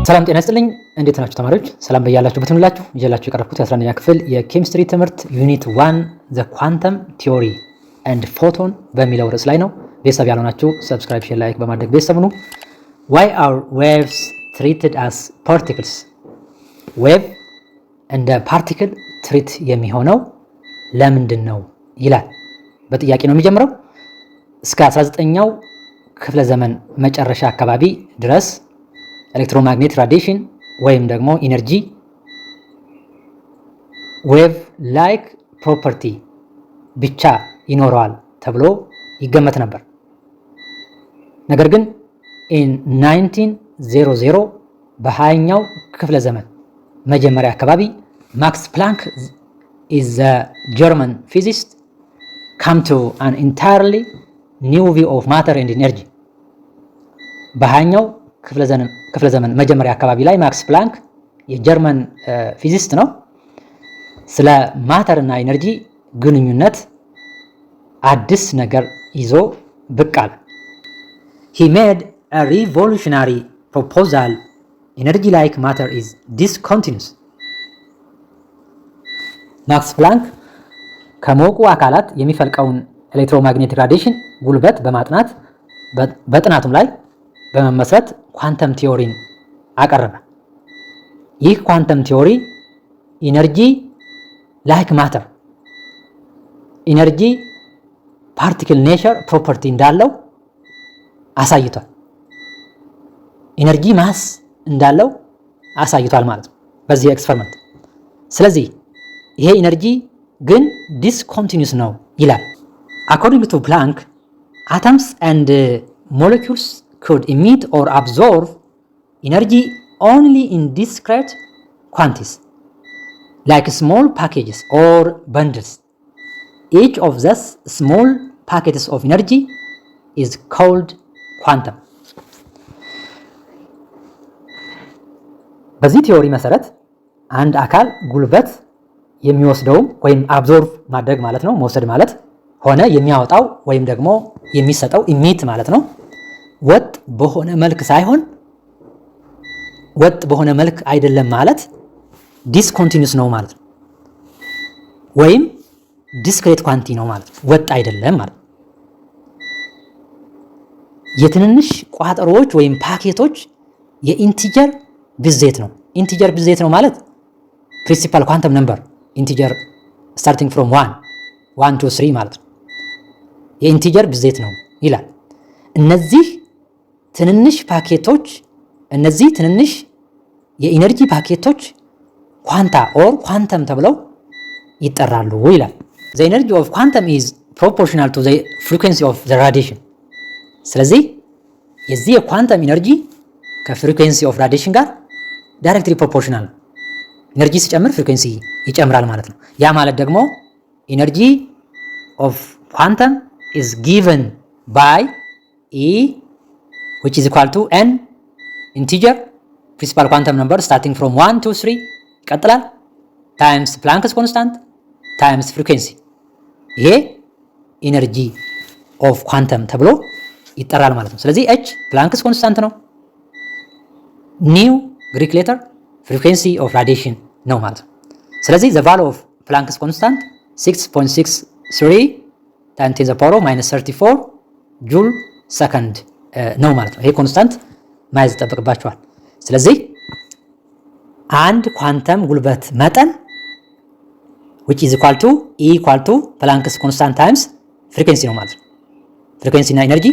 ሰላም ጤና ይስጥልኝ። እንዴት ናችሁ ተማሪዎች? ሰላም በያላችሁበት ሁላችሁ ይዤላችሁ የቀረብኩት የ11ኛ ክፍል የኬሚስትሪ ትምህርት ዩኒት 1 ዘ ኳንተም ቲዮሪ ኤንድ ፎቶን በሚለው ርዕስ ላይ ነው። ቤተሰብ ያልሆናችሁ ሰብስክራይብ፣ ሼር፣ ላይክ በማድረግ ቤተሰብ ሁኑ። Why are waves treated as particles? ዌቭ እንደ ፓርቲክል ትሪት የሚሆነው ለምንድን ነው ይላል። በጥያቄ ነው የሚጀምረው። እስከ 19ኛው ክፍለ ዘመን መጨረሻ አካባቢ ድረስ ኤሌክትሮማግኔቲክ ራዲዬሽን ወይም ደግሞ ኢነርጂ ዌቭ ላይክ ፕሮፐርቲ ብቻ ይኖረዋል ተብሎ ይገመት ነበር። ነገር ግን ኢን 1900 በ20ኛው ክፍለ ዘመን መጀመሪያ አካባቢ ማክስ ፕላንክ is a German physicist come to an entirely new view of matter and energy. በ20ኛው ክፍለ ዘመን መጀመሪያ አካባቢ ላይ ማክስ ፕላንክ የጀርመን ፊዚስት ነው። ስለ ማተር እና ኢነርጂ ግንኙነት አዲስ ነገር ይዞ ብቅ አለ። He made a revolutionary proposal. Energy like matter is discontinuous. ማክስ ፕላንክ ከሞቁ አካላት የሚፈልቀውን ኤሌክትሮማግኔቲክ ራዲዬሽን ጉልበት በማጥናት በጥናቱም ላይ በመመስረት ኳንተም ቲዮሪን አቀረበ። ይህ ኳንተም ቲዮሪ ኢነርጂ ላይክ ማተር ኢነርጂ ፓርቲክል ኔቸር ፕሮፐርቲ እንዳለው አሳይቷል። ኢነርጂ ማስ እንዳለው አሳይቷል ማለት ነው በዚህ ኤክስፐሪመንት። ስለዚህ ይሄ ኢነርጂ ግን ዲስኮንቲኒዩስ ነው ይላል። አኮርዲንግ ቱ ፕላንክ አተምስ ኤንድ ሞለኪውልስ could emit or absorb energy only in discrete quantities like small packages or bundles. Each of these small packets of energy is called quantum. በዚህ ቲዮሪ መሰረት አንድ አካል ጉልበት የሚወስደው ወይም አብዞርቭ ማድረግ ማለት ነው፣ መውሰድ ማለት ሆነ የሚያወጣው ወይም ደግሞ የሚሰጠው ኢሚት ማለት ነው። ወጥ በሆነ መልክ ሳይሆን ወጥ በሆነ መልክ አይደለም ማለት ዲስኮንቲኒዩስ ነው ማለት ነው፣ ወይም ዲስክሬት ኳንቲ ነው ማለት ነው። ወጥ አይደለም ማለት የትንንሽ ቋጠሮዎች ወይም ፓኬቶች የኢንቲጀር ብዜት ነው። ኢንቲጀር ብዜት ነው ማለት ፕሪንሲፓል ኳንተም ነምበር ኢንቲጀር ስታርቲንግ ፍሮም 1 to 3 ማለት ነው። የኢንቲጀር ብዜት ነው ይላል። እነዚህ ትንንሽ ፓኬቶች እነዚህ ትንንሽ የኢነርጂ ፓኬቶች ኳንታ ኦር ኳንተም ተብለው ይጠራሉ ይላል። the energy of quantum is proportional to the frequency of the radiation. ስለዚህ የዚህ የኳንተም ኢነርጂ ከፍሪኩዌንሲ ኦፍ ራዲዬሽን ጋር ዳይሬክትሊ ፕሮፖርሽናል ነው። ኢነርጂ ሲጨምር ፍሪኩዌንሲ ይጨምራል ማለት ነው። ያ ማለት ደግሞ ኢነርጂ ኦፍ ኳንተም is given by E which is equal to n integer principal quantum number starting from 1 to 3 ይቀጥላል times Planck's constant times frequency። ይሄ ኢነርጂ ኦፍ ኳንተም ተብሎ ይጠራል ማለት ነው። ስለዚህ h Planck's constant ነው፣ ኒው ግሪክ ሌተር frequency of radiation ነው ማለት ነው። ስለዚህ the value of Planck's constant 6.63 10 to the power minus 34 ጁል ሰከንድ ነው ማለት ነው። ይሄ ኮንስታንት ማየት ይጠበቅባቸዋል። ስለዚህ አንድ ኳንተም ጉልበት መጠን which is equal to E equal to Planck's constant times frequency ነው ማለት ነው። frequency እና ኤነርጂ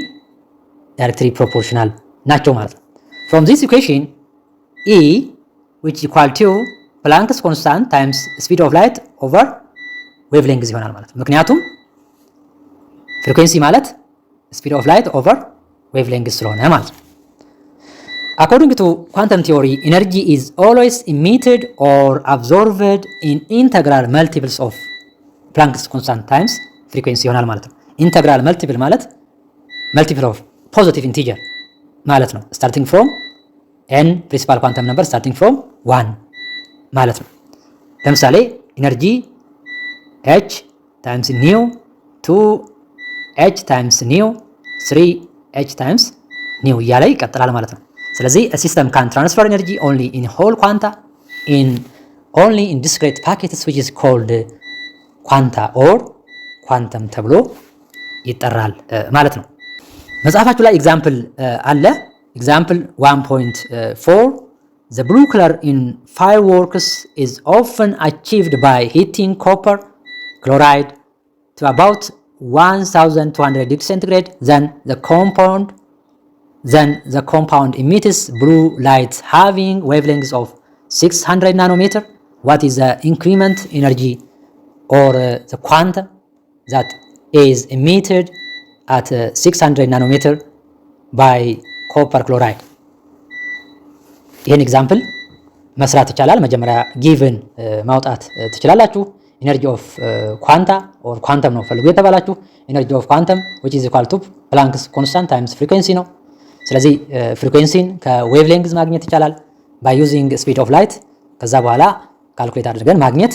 ዳይሬክትሊ ፕሮፖርሽናል ናቸው ማለት ነው። from this equation E which is equal to Planck's constant times speed of light over wavelength ይሆናል ማለት ነው። ምክንያቱም frequency ማለት speed of light over wavelength ስለሆነ ማለት ነው። According to quantum theory, energy is always emitted or absorbed in integral multiples of Planck's constant times frequency ይሆናል ማለት ነው። integral multiple ማለት multiple of positive integer ማለት ነው። starting from n principal quantum number starting from 1 ማለት ነው። ለምሳሌ ኢነርጂ h times nu 2h times nu 3h times nu እያለ ይቀጥላል ማለት ነው። ስለዚህ a system can transfer energy only in whole quanta only in discrete packets which is called quanta or quantum ተብሎ ይጠራል ማለት ነው። መጽሐፋችሁ ላይ ኤግዛምፕል አለ። ኤግዛምፕል 1.4 The blue color in fireworks is often achieved by heating copper chloride to about 1200 degrees centigrade. Then the compound emits blue light having wavelengths of 600 nanometer. What is the increment energy or the quantum that is emitted at 600 nanometer by copper chloride? ይህን ኤግዛምፕል መስራት ይቻላል። መጀመሪያ ጊቭን ማውጣት ትችላላችሁ። ኢነርጂ ኦፍ ኳንታ ኦር ኳንተም ነው ፈልጉ የተባላችሁ። ኢነርጂ ኦፍ ኳንተም which is equal to ፕላንክስ ኮንስታንት ታይምስ ፍሪኩዌንሲ ነው። ስለዚህ ፍሪኩዌንሲን ከዌቭሌንግዝ ማግኘት ይቻላል by using speed of light። ከዛ በኋላ ካልኩሌት አድርገን ማግኘት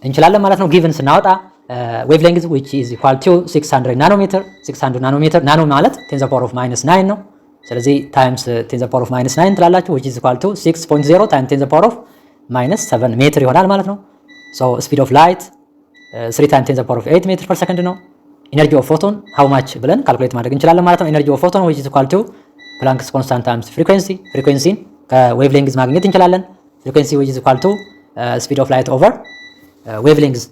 እንችላለን ማለት ነው። ጊቭን ስናወጣ ዌቭሌንግዝ which is equal to 600 ናኖሜትር 600 ናኖሜትር ናኖ ማለት 10 to the power of -9 ነው። ስለዚህ ታይምስ 10 to the power of -9 ትላላችሁ which is equal to 6.0 times 10 to the power of -7 ሜትር ይሆናል ማለት ነው። so speed of light 3 times 10 to the power of 8 ሜትር per second ነው። ኢነርጂ ኦፍ ፎቶን how much ብለን ካልኩሌት ማድረግ እንችላለን ማለት ነው። ኢነርጂ ኦፍ ፎቶን which is equal to ፕላንክስ ኮንስታንት ታይምስ ፍሪኩዌንሲን ከዌቭሌንግዝ ማግኘት እንችላለን። ፍሪኩዌንሲ which is equal to speed of light over wavelength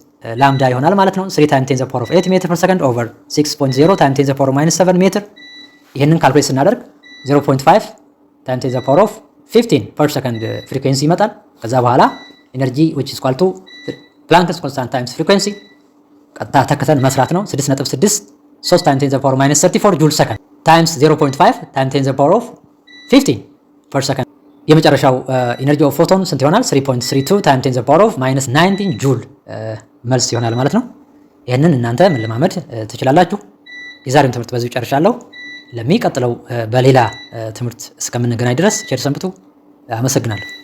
ላምዳ ይሆናል ማለት ነው። 3 times 10 to the power of 8 ሜትር per second over 6.0 times 10 to the power of -7 ሜትር። ይሄንን ካልኩሌት ስናደርግ 0.5 times 10 to the power of 15 per second ፍሪኩዌንሲ ይመጣል። ከዛ በኋላ ኢነርጂ which is equal to ፕላንክስ ኮንስታንት ታይምስ ፍሪኩዌንሲ ቀጥታ ተከተን መስራት ነው። 6.6 3 times 10 to the power of -34 ጁል ሰከንድ ታይምስ 0.5 times 10 to the power of 15 per second። የመጨረሻው ኢነርጂ ኦፍ ፎቶን ስንት ይሆናል? 3.32 times 10 to the power of -19 ጁል መልስ ይሆናል ማለት ነው። ይህንን እናንተ መለማመድ ትችላላችሁ። የዛሬውን ትምህርት በዚሁ ጨርሻለሁ። ለሚቀጥለው በሌላ ትምህርት እስከምንገናኝ ድረስ ቸር ሰንብቱ። አመሰግናለሁ።